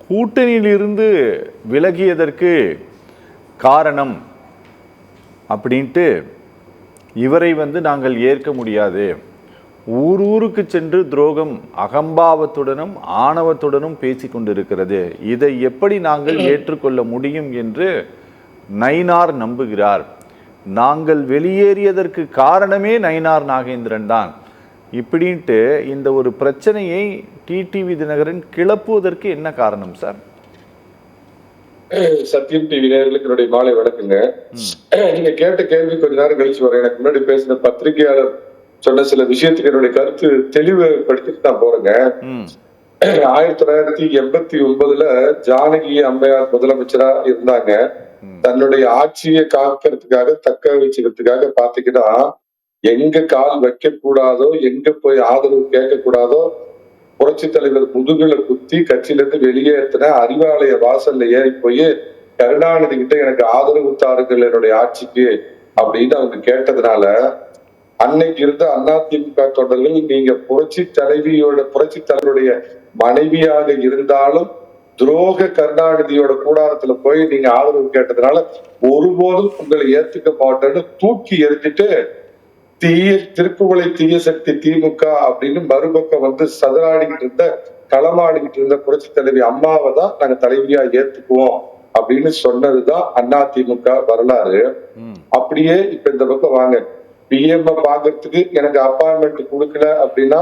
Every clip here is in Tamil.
கூட்டணியிலிருந்து விலகியதற்கு காரணம் அப்படின்ட்டு இவரை நாங்கள் ஏற்க முடியாது, ஊருக்கு சென்று துரோகம் அகம்பாவத்துடனும் ஆணவத்துடனும் பேசி கொண்டிருக்கிறது, இதை எப்படி நாங்கள் ஏற்றுக்கொள்ள முடியும் என்று நயினார் நம்புகிறார். நாங்கள் வெளியேறியதற்கு காரணமே நயினார் நாகேந்திரன் தான் இப்படின்ட்டு இந்த ஒரு பிரச்சனையை டிடிவி தினகரன் கிளப்புவதற்கு என்ன காரணம் சார்? சத்தியம் டிவி நேயர்களுக்கு என்னுடைய மாலை வணக்கங்க. நீங்க கேட்ட கேள்வி கொஞ்ச நேரம் கழிச்சு வரேன். எனக்கு முன்னாடி பேசின பத்திரிகையாளர் சொன்ன சில விஷயத்துக்கு என்னுடைய கருத்து தெளிவுபடுத்திட்டு நான் போறேங்க. 1989 ஜானகி அம்மையார் முதலமைச்சரா இருந்தாங்க. தன்னுடைய ஆட்சியை காக்கிறதுக்காக தக்க வச்சுக்கிறதுக்காக பாத்தீங்கன்னா எங்க கால் வைக்க கூடாதோ, எங்க போய் ஆதரவு கேட்க கூடாதோ, புரட்சி தலைவர் முதுகுல குத்தி கட்சியில இருந்து வெளியேற்றின அறிவாலய வாசல்ல ஏறி போய் கருணாநிதி கிட்ட எனக்கு ஆதரவு தாருங்கள் என்னுடைய ஆட்சிக்கு அப்படின்னு அவங்க கேட்டதுனால அன்னைக்கு இருந்த அதிமுக தொண்டர்கள் நீங்க புரட்சி தலைவருடைய மனைவியாக இருந்தாலும் துரோக கருணாநிதியோட கூடாரத்துல போய் நீங்க ஆதரவு கேட்டதுனால ஒருபோதும் உங்களை ஏத்துக்க மாட்டேன்னு தூக்கி எரிஞ்சிட்டு திருப்புவளை தீய சக்தி திமுக அப்படின்னு மறுபக்கம் சதுராடிக்கிட்டு இருந்த களமாடிக்கிட்டு இருந்த புரட்சி தலைவி அம்மாவை தான் நாங்க தலைவியா ஏத்துக்குவோம் அப்படின்னு சொன்னதுதான் அதிமுக வரலாறு. அப்படியே இப்ப இந்த பக்கம் வாங்க, பிஎம் பாக்குறதுக்கு எனக்கு அப்பாயின்மெண்ட் கொடுக்கல அப்படின்னா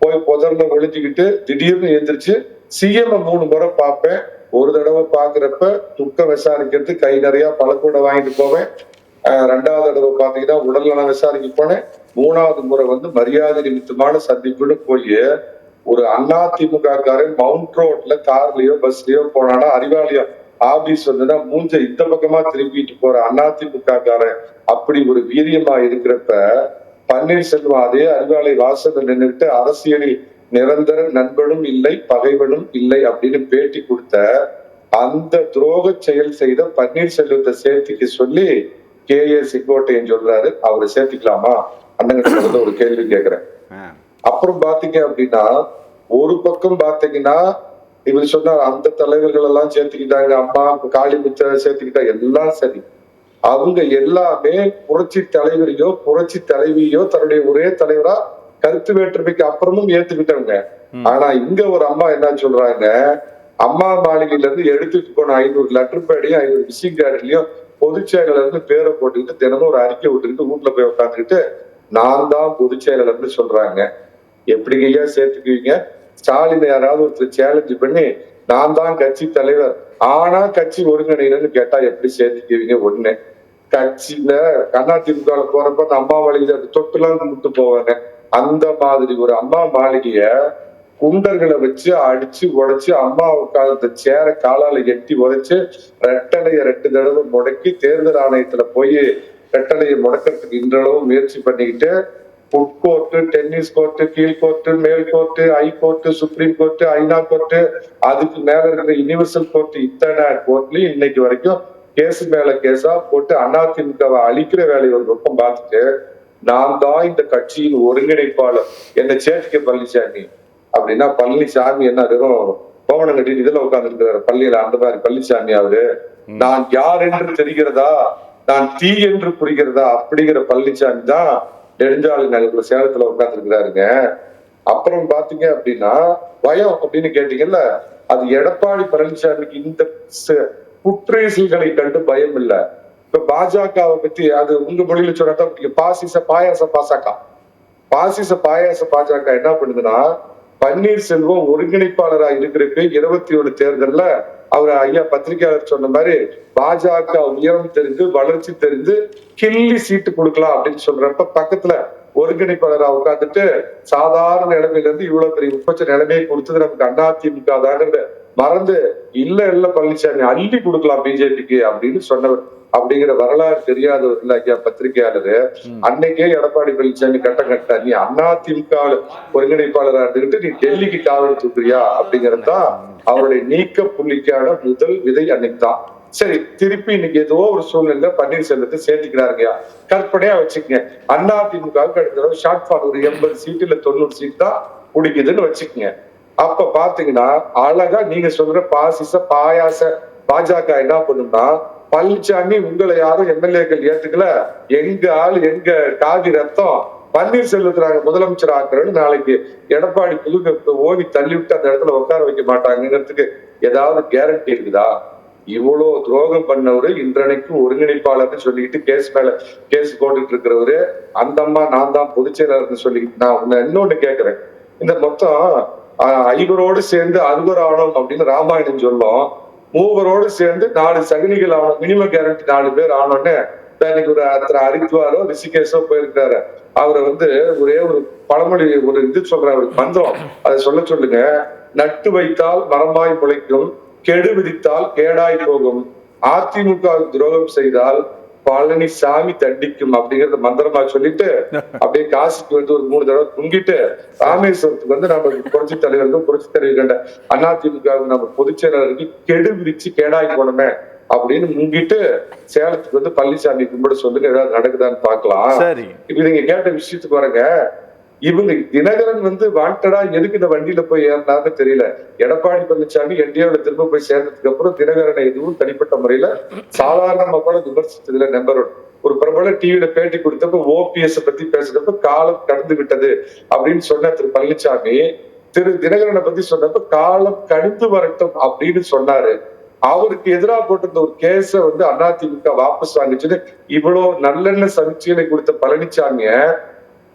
போய் புதர்ல ஒழிஞ்சுக்கிட்டு திடீர்னு எந்திரிச்சு சிஎம் 3 முறை பார்ப்பேன். ஒரு தடவை பாக்குறப்ப துக்க விசாரிக்கிறது கை நிறைய பழக்கூட வாங்கிட்டு போவேன். 2வது தடவை பாத்தீங்கன்னா உடல்நல விசாரிக்க போனேன். 3வது முறை மரியாதை நிமித்தமான சந்திப்புன்னு போய் ஒரு அதிமுக காரன் மவுண்ட் ரோட்ல கார்லயோ பஸ்லயோ போனானா அறிவாலயம் ஆபீஸ் மூஞ்ச இந்த பக்கமா திரும்பிட்டு போற அதிமுக காரன் அப்படி ஒரு வீரியமா இருக்கிறப்ப பன்னீர்செல்வம் அதே அறிவாலய வாசல்ல நின்றுட்டு அரசியலில் நிரந்தர நண்பனும் இல்லை பகைவனும் இல்லை அப்படின்னு பேட்டி கொடுத்த அந்த துரோக செயல் செய்த பன்னீர்செல்வத்தை சேர்த்துக்க சொல்லி KA செங்கோட்டையன் சொல்றாரு. அவரை சேர்த்துக்கலாமா அண்ணன் ஒரு கேள்வி கேட்கிறேன். அப்புறம் பாத்தீங்க அப்படின்னா ஒரு பக்கம் பாத்தீங்கன்னா இவர் சொன்னார் அந்த தலைவர்கள் எல்லாம் சேர்த்துக்கிட்டாங்க, அம்மா காளிமுத்த சேர்த்துக்கிட்டாங்க, எல்லாம் சரி. அவங்க எல்லாமே புரட்சி தலைவரையோ புரட்சி தலைவியோ தன்னுடைய ஒரே தலைவரா கருத்து வேற்றுமைக்கு அப்புறமும் ஏத்துக்கிட்டாங்க. ஆனா இங்க ஒரு அம்மா என்ன சொல்றாங்க, அம்மா மாளிகையில இருந்து எடுத்துட்டு போன 500 லெட்டர் பேடையும் 500 விசிங் கார்டுலயும் பொதுச் செயலாளர்னு பேரை போட்டுக்கிட்டு தினமும் ஒரு அறிக்கை விட்டுக்கிட்டு வீட்டுல போய் உட்காந்துக்கிட்டு நான் தான் பொதுச் செயலாளர்னு சொல்றாங்க. எப்படிங்க ஐயா சேர்த்துக்குவீங்க? ஸ்டாலின் யாராவது ஒருத்தர் சேலஞ்சு பண்ணி நான் தான் கட்சி தலைவர் ஆனா கட்சி ஒருங்கிணைன்னு கேட்டா எப்படி சேர்த்துக்குவீங்க? ஒண்ணு கட்சியில அதிமுக போறப்ப அந்த அம்மா மாளிகை தொட்டுலாம் கும்பிட்டு போவாங்க. அந்த மாதிரி ஒரு அம்மா மாளிகைய குண்டர்களை வச்சு அடிச்சு உடைச்சு அம்மா உட்கார்ந்த சேர காலால எட்டி உடைச்சு ரெட்டலைய 2 தடவை முடக்கி தேர்தல் ஆணையத்துல போய் ரெட்டலையை முடக்கிறதுக்கு இன்றளவு முயற்சி பண்ணிக்கிட்டு ஃபுட் கோர்ட்டு, டென்னிஸ் கோர்ட்டு, கீழ் கோர்ட்டு, மேல் court, high court, supreme court, ஐநா கோர்ட்டு, அதுக்கு மேல இருக்கிற யூனிவர்சல் கோர்ட்டு, இத்தனை கோர்ட்லயும் இன்னைக்கு வரைக்கும் கேஸ் மேல கேஸா போட்டு அதிமுகவை அழிக்கிற வேலையை ஒரு பக்கம் பார்த்துட்டு நான் தான் இந்த கட்சியின் ஒருங்கிணைப்பாளர் என்ன சேர்த்துக்க பழனிசாமி அப்படின்னா பழனிசாமி என்ன வெறும் கோவணம் கட்டிட்டு இதுல உட்கார்ந்து இருக்கிறாரு பள்ளியில அந்த மாதிரி பழனிசாமி அவரு நான் யார் என்று தெரிகிறதா, நான் தீ என்று புரிகிறதா அப்படிங்கிற பழனிசாமி தான் நெடுஞ்சாலை நகர்ல சேலத்துல உட்கார்ந்து இருக்கிறாருங்க. அப்புறம் பாத்தீங்க அப்படின்னா பயம் அப்படின்னு கேட்டீங்கல்ல, அது எடப்பாடி பழனிசாமிக்கு இந்த குற்றேசிகளை கண்டு பயம் இல்ல. இப்ப பாஜகவை பத்தி அது உங்க மொழியில சொன்னா பாசிச பாயாச பாஜக என்ன பண்ணுதுன்னா பன்னீர்செல்வம் ஒருங்கிணைப்பாளராக இருக்கிறதுக்கு 21 தேர்தல்ல அவர் ஐயா பத்திரிகையாளர் சொன்ன மாதிரி பாஜக உயரம் தெரிந்து வளர்ச்சி தெரிந்து கிள்ளி சீட்டு கொடுக்கலாம் அப்படின்னு சொல்றப்ப பக்கத்துல ஒருங்கிணைப்பாளரா உட்காந்துட்டு சாதாரண நிலைமையில இருந்து இவ்வளவு பெரிய உப்பச்ச நிலைமையை கொடுத்தது நமக்கு அதிமுக தாங்க மறந்து இல்ல பழனிசாமி அள்ளி கொடுக்கலாம் பிஜேபிக்கு அப்படின்னு சொன்னவர். அப்படிங்கிற வரலாறு தெரியாதவர் இல்ல ஐயா பத்திரிகையாளரு. அன்னைக்கே எடப்பாடி பழனிசாமி கட்ட நீ அதிமுக ஒருங்கிணைப்பாளராக இருந்துகிட்டு நீ டெல்லிக்கு காவல் தூக்குறியா அப்படிங்கறதுதான் அவருடைய நீக்க புள்ளிக்கான முதல் விதை அன்னைக்கு தான். சரி, திருப்பி இன்னைக்கு ஏதோ ஒரு சூழ்நிலை பன்னீர்செல்வத்தை சேர்த்துக்கிறாருங்கய்யா. கற்பனையா வச்சுக்கங்க, அதிமுக அடுத்த ஷார்ட் ஃபால் ஒரு 80 சீட்டு இல்ல 90 சீட் தான் பிடிக்குதுன்னு வச்சுக்கோங்க. அப்ப பாத்தீங்கன்னா அழகா நீங்க சொல்ற பாயாச பாஜக என்ன பண்ணும்னா, பழனிசாமி உங்களை யாரும் எம்எல்ஏக்கள் ஏத்துக்கல, எங்க ஆள் எங்க காவி ரத்தம் பன்னீர்செல்வத்தை நாங்க முதலமைச்சர் ஆக்குறோம்னு நாளைக்கு எடப்பாடி ஓடி தள்ளி விட்டு அந்த இடத்துல உட்கார வைக்க மாட்டாங்கிறதுக்கு ஏதாவது கேரண்டி இருக்குதா? இவ்வளவு துரோகம் பண்ணவரு இன்றனைக்கு ஒருங்கிணைப்பாளர்னு சொல்லிக்கிட்டு கேஸ் மேல கேஸ் போட்டுட்டு இருக்கிறவரு, அந்த அம்மா நான் தான் பொதுச் செயலாளர்னு சொல்லிக்கிட்டு நான் உன்னை இன்னொன்னு கேட்கிறேன். இந்த மொத்தம் ஐவரோடு சேர்ந்து அறுவர் ஆகணும் அப்படின்னு ராமாயணம் சொல்லும். மூவரோடு சேர்ந்து 4 சகுனிகள் ஆகணும், மினிமம் கேரண்டி 4 பேர் ஆகணும்னு இன்னைக்கு ஒரு ஹரித்வாரோ ரிஷிகேஷோ போயிருக்காரு. அவரை ஒரே ஒரு பழமொழி ஒரு இது சொல்ற ஒரு மந்திரம், அதை சொல்லுங்க. நட்டு வைத்தால் மரமாய் முளைக்கும், கெடு விதித்தால் கேடாய் போகும், அதிமுக துரோகம் செய்தால் பழனிசாமி தண்டிக்கும் அப்படிங்கறத மந்திரமா சொல்லிட்டு அப்படியே காசிக்கு ஒரு 3 தடவை துங்கிட்டு ராமேஸ்வரத்துக்கு நம்ம புரட்சி தலைவர் கண்ட அதிமுக நம்ம பொதுச் செயலாளருக்கு கெடு விதிச்சு கேடாய் போனமே அப்படின்னு முங்கிட்டு சேலத்துக்கு பழனிசாமி கும்பிட சொல்லுங்க, ஏதாவது நடக்குதான்னு பாக்கலாம். இப்ப நீங்க கேட்ட விஷயத்துக்கு வரங்க, இவங்க தினகரன் வாண்டடா எதுக்கு இந்த வண்டியில போய் ஏறினார்னு தெரியல. எடப்பாடி பழனிசாமி என்டிஏல திரும்ப போய் சேர்ந்ததுக்கு அப்புறம் தினகரனை எதுவும் தனிப்பட்ட முறையில சாதாரண மக்களும் விமர்சித்ததுல நம்பர் 1. ஒரு பிரபல டிவியில பேட்டி கொடுத்தப்ப ஓபிஎஸ் பத்தி பேசுறப்ப காலம் கடந்து விட்டது அப்படின்னு சொன்ன திரு பழனிசாமி, திரு தினகரனை பத்தி சொன்னப்ப காலம் கணிந்து வரட்டும் அப்படின்னு சொன்னாரு. அவருக்கு எதிராக போட்டிருந்த ஒரு கேஸ அதிமுக வாபஸ் வாங்கிச்சுன்னு இவ்வளவு நல்லெண்ண சமீட்சைகளை கொடுத்த பழனிசாமிய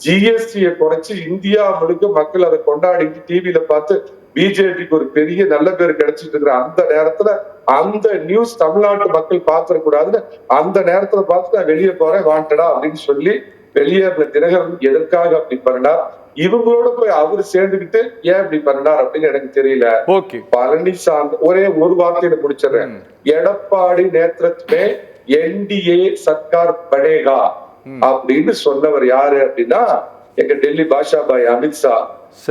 ஜிஎஸ்டியை குறைச்சு இந்தியா முழுக்க மக்கள் அதை கொண்டாடிட்டு டிவியில பார்த்து பிஜேபிக்கு ஒரு பெரிய நல்ல பேர் கிடைச்சிட்டு இருக்கிற அந்த நேரத்துல அந்த நியூஸ் தமிழ்நாட்டு மக்கள் பார்த்திடக்கூடாதுன்னு அந்த நேரத்துல பார்த்து நான் வெளியே போறேன் வாண்டடா அப்படின்னு சொல்லி வெளியேறின தினகரன் எதற்காக அப்படி பண்ணார், இவங்களோட போய் அவரு சேர்ந்துக்கிட்டு ஏன் இப்படி பண்ணார் அப்படின்னு எனக்கு தெரியல. பழனிசாமி ஒரே ஒரு வார்த்தையில முடிச்சிடறேன். எடப்பாடி நேத்திரத்துமே என்டிஏ சர்க்கார் படேகா அப்படின்னு சொன்னவர் யாரு அப்படின்னா எங்க டெல்லி பாஷா பாய் அமித்ஷா.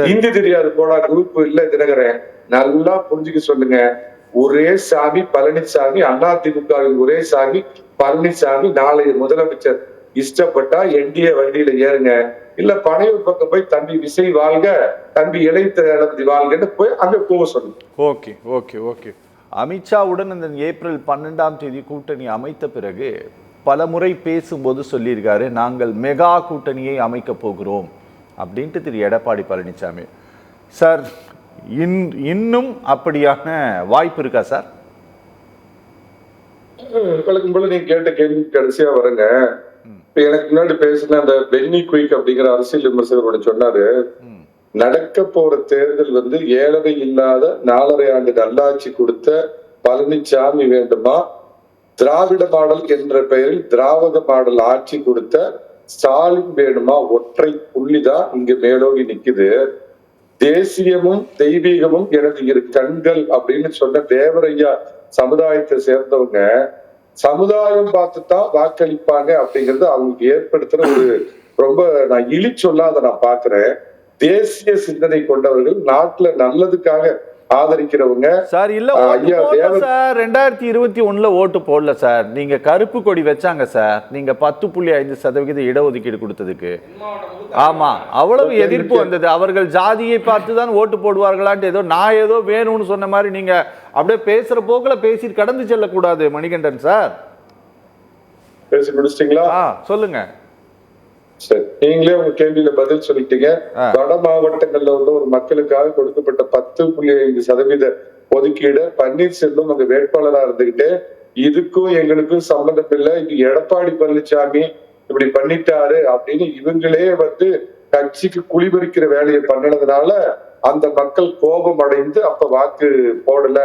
ஹிந்தி தெரியாது போடா குரூப் இல்ல தினகரன், நல்லா புரிஞ்சுக்க சொல்லுங்க. ஒரே சாமி பழனிசாமி, அதிமுகவின் ஒரே சாமி பழனிசாமி. நாளைய முதலமைச்சர் இஷ்டப்பட்டா என்டிஏ வண்டியில ஏறுங்க, இல்ல பனையூர் பக்கம் போய் தம்பி விசை வாழ்க, தம்பி இளைய வாழ்கன்னு போய் அங்க போக சொல்லுங்க. Okay okay okay. அமித்ஷாவுடன் அந்த ஏப்ரல் 12ஆம் தேதி கூட்டணி அமைத்த பிறகு பல முறை பேசும்போது சொல்லியிருக்காரு, நாங்கள் மெகா கூட்டணியை அமைக்க போகிறோம் அப்படின்ட்டு திரு எடப்பாடி பழனிசாமி. சார் இன்னும் அப்படியான வாய்ப்பு இருக்கா சார்? வழக்கம் போல நீங்க கேட்ட கேள்வி கடைசியா வருங்க. எனக்கு முன்னாடி பேசின அந்த பென்னி குயிக் அப்படிங்கிற அரசியல் விமர்சகர் சொன்னாரு, நடக்க போற தேர்தல் 7.5 இல்லாத 4.5 ஆண்டு நல்லாட்சி கொடுத்த பழனிசாமி வேண்டுமா, திராவிட மாடல் என்ற பெயரில் திராவிட மாடல் ஆட்சி கொடுத்த ஸ்டாலின் வேணுமா? ஒற்றை புள்ளிதான் இங்க மேலோங்கி நிக்குது. தேசியமும் தெய்வீகமும் எனது 2 கண்கள் அப்படின்னு சொன்ன தேவரையா சமுதாயத்தை சேர்ந்தவங்க சமுதாயம் பார்த்துதான் வாக்களிப்பாங்க அப்படிங்கறது அவங்களுக்கு ஏற்படுத்துற ஒரு ரொம்ப நான் இழி சொல்ல அதை நான் பாக்குறேன். தேசிய சிந்தனை கொண்டவர்கள், நாட்டுல நல்லதுக்காக ஆதரிக்கிறவங்க சார். இல்ல சார் 2021 ஓட்டு போடல சார், நீங்க கருப்பு கொடி வச்சாங்க சார். நீங்க 10.5% இடஒதுக்கீடு கொடுத்ததுக்கு. ஆமா, அவ்வளவு எதிர்ப்பு வந்தது. அவர்கள் ஜாதியை பார்த்துதான் ஓட்டு போடுவார்களான்ட்டு ஏதோ வேணும்னு சொன்ன மாதிரி நீங்க அப்படியே பேசுற போக்குல பேசி கடந்து செல்லக்கூடாது மணிகண்டன் சார். பேசி முடிச்சிட்டீங்களா? சொல்லுங்க. சரி, நீங்களே உங்க கேள்வியில பதில் சொல்லிட்டீங்க. வட மாவட்டங்கள்ல ஒரு மக்களுக்காக கொடுக்கப்பட்ட 10.5% ஒதுக்கீடு பன்னீர்செல்வம் அங்க வேட்பாளரா இருந்துகிட்டு இதுக்கும் எங்களுக்கும் சம்பந்தம் இல்லை, இது எடப்பாடி பழனிசாமி இப்படி பண்ணிட்டாரு அப்படின்னு இவங்களே கட்சிக்கு குளிபறிக்கிற வேலையை பண்ணனதுனால அந்த மக்கள் கோபம் அடைந்து அப்ப வாக்கு போடல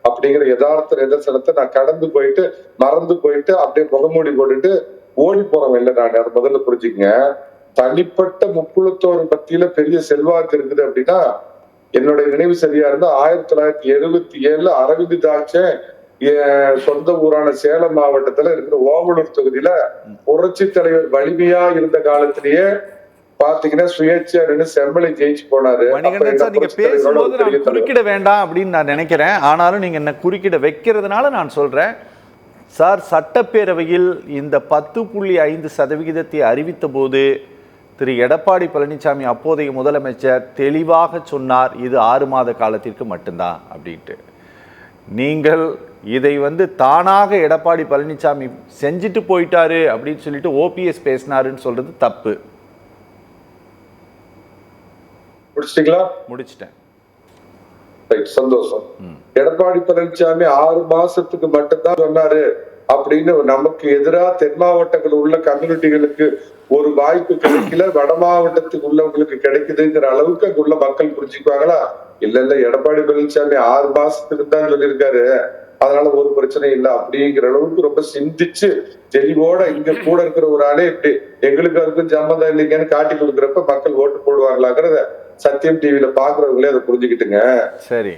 அப்படிங்கிற யதார்த்த நிதர்சனத்தை நான் கடந்து போயிட்டு மறந்து போயிட்டு அப்படியே முகமூடி போட்டுட்டு ஓடி போறவன் இல்லை. நான் அதை முதல்ல புரிஞ்சுக்கங்க. தனிப்பட்ட முக்குளத்தோர் மத்தியில பெரிய செல்வாக்கு இருக்குது அப்படின்னா என்னுடைய நினைவு சரியா இருந்தா 1977 அரவிந்த் தாட்சன் சொந்த ஊரான சேலம் மாவட்டத்துல இருக்கிற ஓமலூர் தொகுதியில புரட்சி தலைவர் வலிமையா இருந்த காலத்திலேயே பாத்தீங்கன்னா சுயேட்சையா செம்மலை ஜெயிச்சு போனாரு. நீங்க பேசும்போது நான் குறுக்கிட வேண்டாம் அப்படின்னு நான் நினைக்கிறேன், ஆனாலும் நீங்க என்ன குறுக்கிட வைக்கிறதுனால நான் சொல்றேன் சார். சட்டப்பேரவையில் இந்த 10.5% அறிவித்த போது திரு எடப்பாடி பழனிசாமி அப்போதைய முதலமைச்சர் தெளிவாக சொன்னார், இது 6 மாத காலத்திற்கு மட்டும்தான் அப்படின்ட்டு. நீங்கள் இதை தானாக எடப்பாடி பழனிசாமி செஞ்சுட்டு போயிட்டாரு அப்படின்னு சொல்லிட்டு ஓபிஎஸ் பேசினாருன்னு சொல்றது தப்பு. முடிச்சிட்டீங்களா? முடிச்சிட்டேன். சந்தோஷம். எடப்பாடி பழனிசாமி 6 மாசத்துக்கு மட்டும்தான் சொன்னாரு அப்படின்னு நமக்கு எதிராக தென் மாவட்டங்கள் உள்ள கம்யூனிட்டிகளுக்கு ஒரு வாய்ப்பு கிடைக்கல, வட மாவட்டத்துக்கு உள்ளவங்களுக்கு கிடைக்குதுங்கிற அளவுக்கு அங்குள்ள மக்கள் புரிஞ்சுக்குவாங்களா? இல்ல எடப்பாடி பழனிசாமி 6 மாசத்துக்கு தான் சொல்லியிருக்காரு, அதனால ஒரு பிரச்சனை இல்லை அப்படிங்கிற அளவுக்கு ரொம்ப சிந்திச்சு தெளிவோட இங்க கூட இருக்கிற ஒரு ஆளே இப்படி எங்களுக்கு அதுக்கும் சம்மந்தம் இல்லைங்கன்னு காட்டி கொடுக்குறப்ப மக்கள் ஓட்டு போடுவாங்களாங்கிறத சத்தியம் டிவில பாக்குறவங்களே அதை புரிஞ்சுக்கிட்டுங்க. சரி,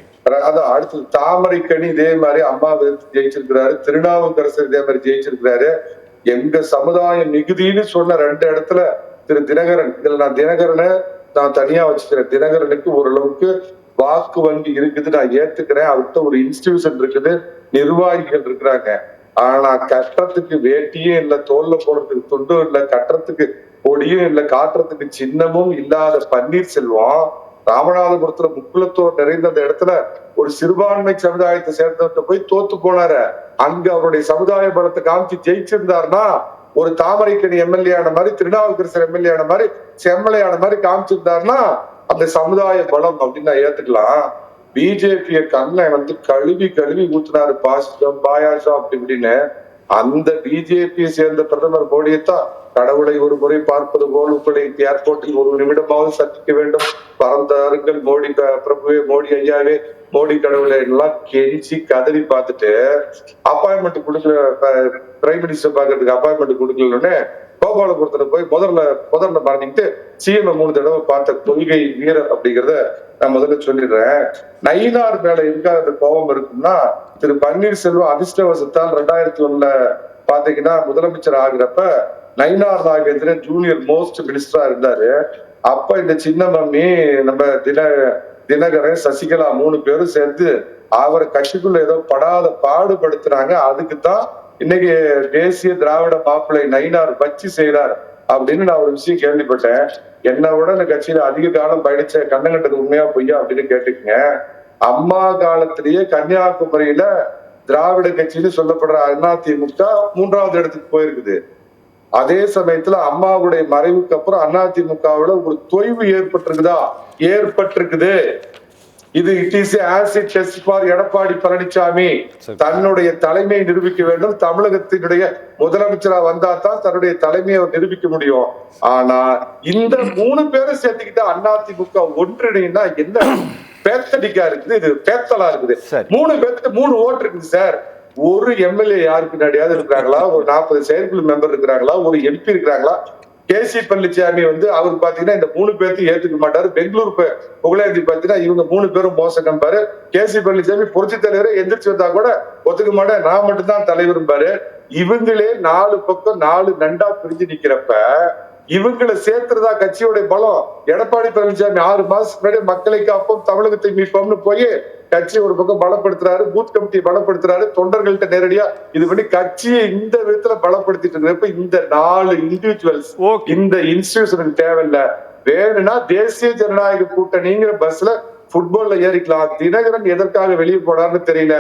அதான் அடுத்தது தாமரைக்கணி இதே மாதிரி அம்மா ஜெயிச்சிருக்கிறாரு, திருநாவுக்கரசர் இதே மாதிரி ஜெயிச்சிருக்கிறாரு. எங்க சமுதாயம் மிகுதின்னு சொன்ன 2 இடத்துல திரு தினகரன், இதுல நான் தினகரனை நான் தனியா வச்சுக்கிறேன். தினகரனுக்கு ஓரளவுக்கு வாக்கு வங்கி இருக்குது, நான் ஏத்துக்கிறேன். அவர்கிட்ட ஒரு இன்ஸ்டிடியூஷன் இருக்குது, நிர்வாகிகள் இருக்கிறாங்க. ஆனா கட்டுறதுக்கு வேட்டியும் இல்ல, தோல்ல போடுறதுக்கு துண்டும் இல்ல, கட்டுறதுக்கு கொடியும் இல்ல, காட்டுறதுக்கு சின்னமும் இல்லாத பன்னீர்செல்வம் ராமநாதபுரத்துல முக்குலத்தோர் நிறைந்த அந்த இடத்துல ஒரு சிறுபான்மை சமுதாயத்தை சேர்ந்தவர்கிட்ட போய் தோத்து போனாரு. அங்க அவருடைய சமுதாய பலத்தை காமிச்சு ஜெயிச்சிருந்தாருன்னா ஒரு தாமரைக்கணி எம்எல்ஏ ஆன மாதிரி, திருநாவுக்கரசர் எம்எல்ஏ ஆன மாதிரி, செம்மலையான மாதிரி காமிச்சிருந்தாருன்னா அந்த சமுதாய பலம் அப்படின்னு நான் ஏத்துக்கலாம். பிஜேபிய கண்ணை கழுவி கழுவி ஊத்துனாரு, பாசிசம் பாயாசம் அப்படி இப்படின்னு. அந்த பிஜேபியை சேர்ந்த பிரதமர் மோடியைத்தான் கடவுளை ஒரு முறை பார்ப்பது போல் உங்களை ஏர்போர்ட்டில் ஒரு நிமிடமாவது சந்திக்க வேண்டும், பறந்தாருங்கள் மோடி பிரபுவே, மோடி ஐயாவே, மோடி கடவுளை எல்லாம் கெஞ்சி கதறி பார்த்துட்டு அப்பாயின்மெண்ட் கொடுக்கல, பிரைம் மினிஸ்டர் பாக்குறதுக்கு அப்பாயின்மெண்ட் கொடுக்கலன்னு கோபாலபுரத்துல போய் முதல்ல மறந்துட்டு சிஎம் 3 தடவை பார்த்த கொள்கை வீரர் அப்படிங்கிறத நான் முதல்ல சொல்லிடுறேன். நயினார் மேல இருக்காத கோபம் இருக்கும்னா திரு பன்னீர்செல்வம் அதிர்ஷ்டவசத்தால் 2001 பாத்தீங்கன்னா முதலமைச்சர் ஆகிறப்ப நயினார் நாகேந்திரன் ஜூனியர் மோஸ்ட் மினிஸ்டரா இருந்தாரு. அப்ப இந்த சின்ன மம்மி நம்ம தினகரன் சசிகலா 3 பேரும் சேர்ந்து அவரை கட்சிக்குள்ள ஏதோ படாத பாடுபடுத்துறாங்க. அதுக்குத்தான் இன்னைக்கு தேசிய திராவிட மாப்பிள்ளை நயினார் வச்சு செய்யறார் அப்படின்னு நான் ஒரு விஷயம் கேள்விப்பட்டேன். என்னை விட இந்த கட்சியில அதிக காலம் பயணிச்ச கண்ணங்கண்டது உண்மையா பொய்யா அப்படின்னு கேட்டுக்கங்க. அம்மா காலத்திலேயே கன்னியாகுமரியில திராவிட கட்சின்னு சொல்லப்படுற அதிமுக 3வது இடத்துக்கு போயிருக்குது. அதே சமயத்துல அம்மாவுடைய மறைவுக்கு அப்புறம் அதிமுகவுல ஒரு தொய்வு ஏற்பட்டிருக்குது. இது it is acid test for Edappadi Palaniswami. தன்னுடைய தலைமையை நிரூபிக்க வேண்டும். தமிழகத்தினுடைய முதலமைச்சரா வந்தா தான் தன்னுடைய தலைமையை அவர் நிரூபிக்க முடியும். ஆனா இந்த 3 பேரை சேர்த்துக்கிட்டா அதிமுக ஒன்றிணைன்னா என்ன பேத்தடிக்கா இருக்குது, இது பேத்தலா இருக்குது. 3 பேருக்கு 3 ஓட்டு இருக்குது சார். ஒரு எம்எல்ஏ யாருக்கு பின்னாடியாவது இருக்கிறாங்களா? ஒரு 40 செயற்குழு மெம்பர் இருக்கிறாங்களா? ஒரு எம்பி இருக்கிறாங்களா? கேசி பழனிசாமி அவர் பாத்தீங்கன்னா இந்த 3 பேர்த்தையும் ஏத்துக்க மாட்டாரு. பெங்களூர் புகழேந்தி பாத்தீங்கன்னா இவங்க 3 பேரும் மோசம் பாரு. கேசி பழனிசாமி புரட்சி தலைவரை எந்திரிச்சு வந்தா கூட ஒத்துக்க மாட்டேன், நான் மட்டும்தான் தலைவரும் பாரு. இவங்களே 4 பக்கம் 4 நண்டா பிரிஞ்சு நிக்கிறப்ப இவங்களை சேர்த்துறதா கட்சியோட பலம். எடப்பாடி பழனிசாமி 6 மாசத்துக்கு முன்னாடி மக்களை காப்போம் தமிழகத்தை மீட்போம்னு போய் கட்சி ஒரு பக்கம் பலப்படுத்துறாரு, பூத் கமிட்டியை பலப்படுத்துறாரு, தொண்டர்கள்ட்ட நேரடியா இது பண்ணி கட்சியை இந்த விதத்துல பலப்படுத்திட்டு இருக்கிறப்ப இந்த 4 இண்டிவிஜுவல்ஸ் இந்த இன்ஸ்டிடியூஷனுக்கு தேவையில்ல. வேணும்னா தேசிய ஜனநாயக கூட்டணிங்கிற பஸ்ல ஃபுட்பால்ல ஏறிக்கலாம். தினகரன் எதற்காக வெளியே போனார்னு தெரியல.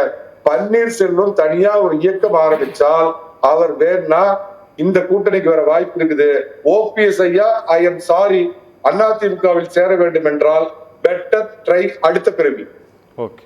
பன்னீர்செல்வம் தனியா ஒரு இயக்கம் ஆரம்பிச்சால் அவர் வேணும்னா இந்த கூட்டணிக்கு வர வாய்ப்பு இருக்குது. ஓபிஎஸ் ஐயா ஐ எம் சாரி அதிமுகவில் சேர வேண்டும் என்றால் பெட்டர் ட்ரை அடுத்த பிறவி. ஓகே.